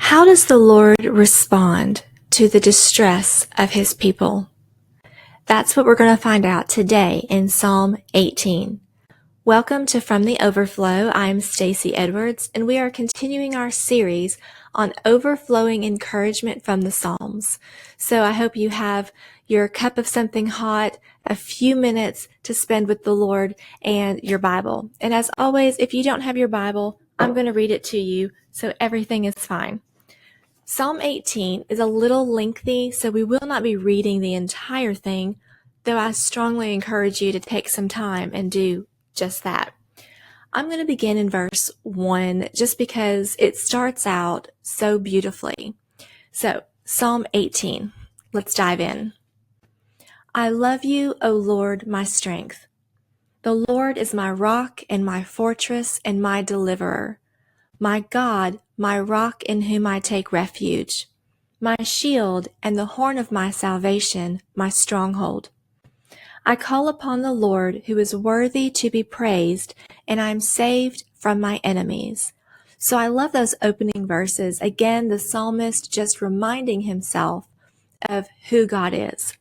How does the Lord respond to the distress of his people? That's what we're going to find out today in Psalm 18. Welcome to From the Overflow. I'm Stacey Edwards, and we are continuing our series on overflowing encouragement from the Psalms. So I hope you have your cup of something hot, a few minutes to spend with the Lord, and your Bible. And as always, if you don't have your Bible, I'm going to read it to you, so everything is fine. Psalm 18 is a little lengthy, so we will not be reading the entire thing, though I strongly encourage you to take some time and do just that. I'm going to begin in verse 1 just because it starts out so beautifully. So, Psalm 18. Let's dive in. I love you, O Lord, my strength. The Lord is my rock and my fortress and my deliverer. My God, my rock in whom I take refuge, my shield and the horn of my salvation, my stronghold. I call upon the Lord who is worthy to be praised, and I am saved from my enemies. So I love those opening verses. Again, the psalmist just reminding himself of who God is.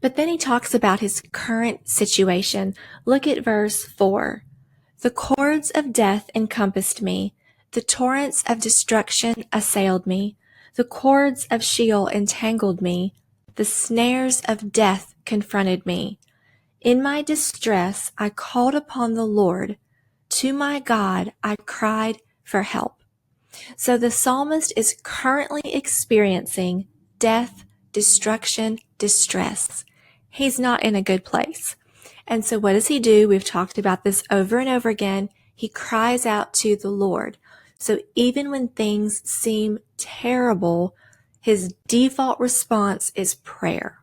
But then he talks about his current situation. Look at verse 4. The cords of death encompassed me. The torrents of destruction assailed me. The cords of Sheol entangled me. The snares of death confronted me. In my distress, I called upon the Lord. To my God, I cried for help. So the psalmist is currently experiencing death, destruction, distress. He's not in a good place. And so what does he do? We've talked about this over and over again. He cries out to the Lord. So even when things seem terrible, his default response is prayer.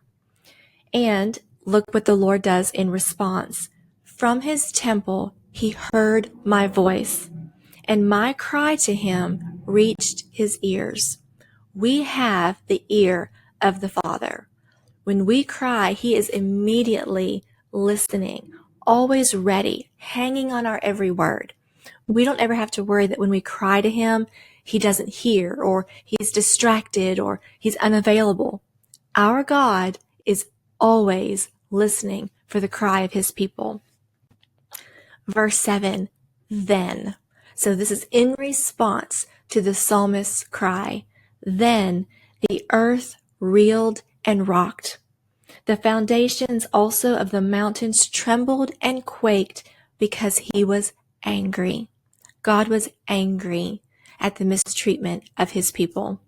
And look what the Lord does in response. From his temple, he heard my voice, and my cry to him reached his ears. We have the ear of the Father. When we cry, he is immediately listening, always ready, hanging on our every word. We don't ever have to worry that when we cry to him, he doesn't hear, or he's distracted, or he's unavailable. Our God is always listening for the cry of his people. Verse 7, then. So this is in response to the psalmist's cry. Then the earth reeled and rocked. The foundations also of the mountains trembled and quaked because he was angry. God was angry at the mistreatment of his people.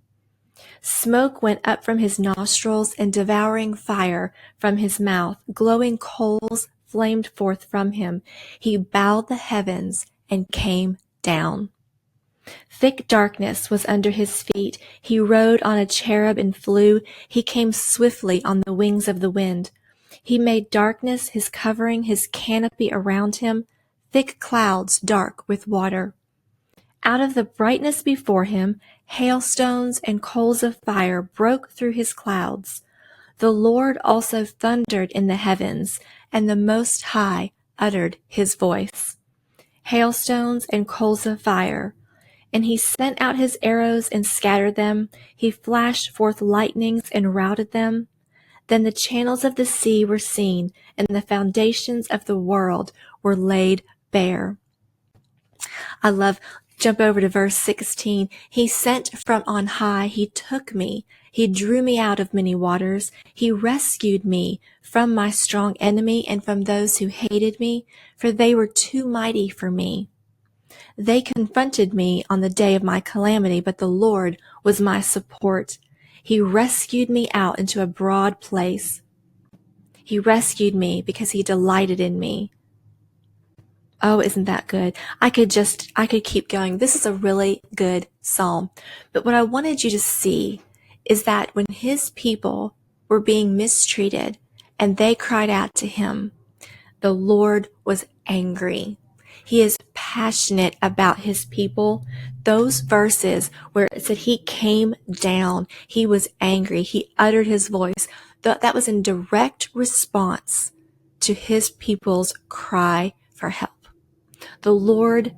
Smoke went up from his nostrils and devouring fire from his mouth. Glowing coals flamed forth from him. He bowed the heavens and came down. Thick darkness was under his feet. He rode on a cherub and flew. He came swiftly on the wings of the wind. He made darkness his covering, his canopy around him, thick clouds dark with water. Out of the brightness before him, hailstones and coals of fire broke through his clouds. The Lord also thundered in the heavens, and the Most High uttered his voice. Hailstones and coals of fire. And he sent out his arrows and scattered them. He flashed forth lightnings and routed them. Then the channels of the sea were seen, and the foundations of the world were laid bare. Jump over to verse 16. He sent from on high. He took me. He drew me out of many waters. He rescued me from my strong enemy and from those who hated me, for they were too mighty for me. They confronted me on the day of my calamity, but the Lord was my support. He rescued me out into a broad place. He rescued me because he delighted in me. Oh, isn't that good? I could keep going. This is a really good psalm. But what I wanted you to see is that when his people were being mistreated and they cried out to him, the Lord was angry. He is passionate about his people. Those verses where it said he came down, he was angry, he uttered his voice, that was in direct response to his people's cry for help. The Lord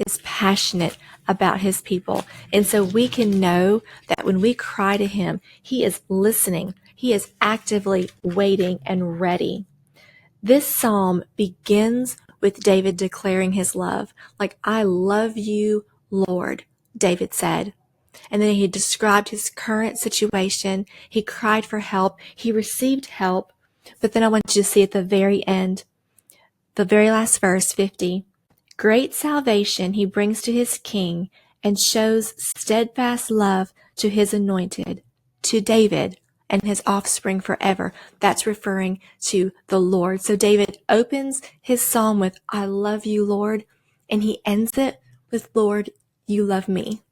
is passionate about his people. And so we can know that when we cry to him, he is listening. He is actively waiting and ready. This psalm begins with David declaring his love. Like, I love you, Lord, David said. And then he described his current situation. He cried for help. He received help. But then I want you to see at the very end, the very last verse, 50. Great salvation he brings to his king and shows steadfast love to his anointed, to David and his offspring forever. That's referring to the Lord. So David opens his psalm with, I love you, Lord, and he ends it with, Lord, you love me.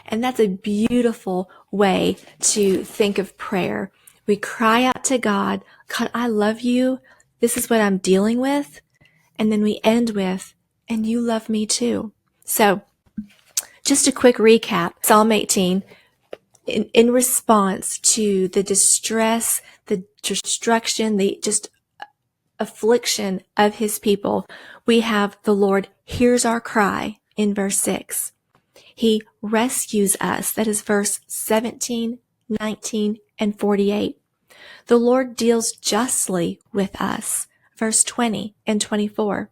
And that's a beautiful way to think of prayer. We cry out to God, God, I love you. This is what I'm dealing with. And then we end with, and you love me too. So just a quick recap, Psalm 18, in response to the distress, the destruction, the just affliction of his people, we have the Lord hears our cry in verse 6. He rescues us. That is verse 17, 19, and 48. The Lord deals justly with us. Verse 20 and 24.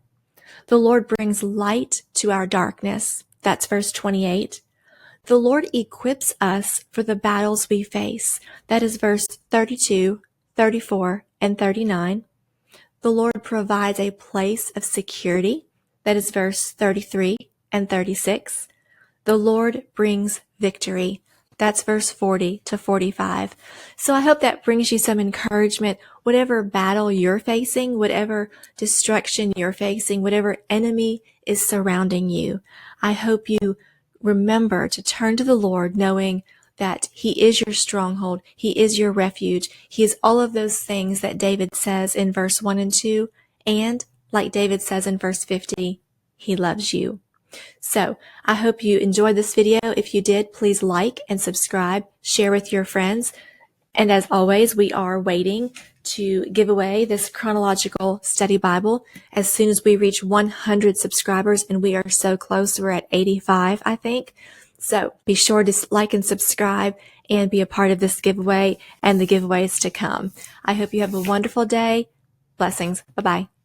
The Lord brings light to our darkness. That's verse 28. The Lord equips us for the battles we face. That is verse 32, 34, and 39. The Lord provides a place of security. That is verse 33 and 36. The Lord brings victory. That's verse 40 to 45. So I hope that brings you some encouragement. Whatever battle you're facing, whatever destruction you're facing, whatever enemy is surrounding you, I hope you remember to turn to the Lord knowing that he is your stronghold. He is your refuge. He is all of those things that David says in verse 1 and 2. And like David says in verse 50, he loves you. So I hope you enjoyed this video. If you did, please like and subscribe, share with your friends. And as always, we are waiting to give away this chronological study Bible as soon as we reach 100 subscribers, and we are so close. We're at 85, I think. So be sure to like and subscribe and be a part of this giveaway and the giveaways to come. I hope you have a wonderful day. Blessings. Bye-bye.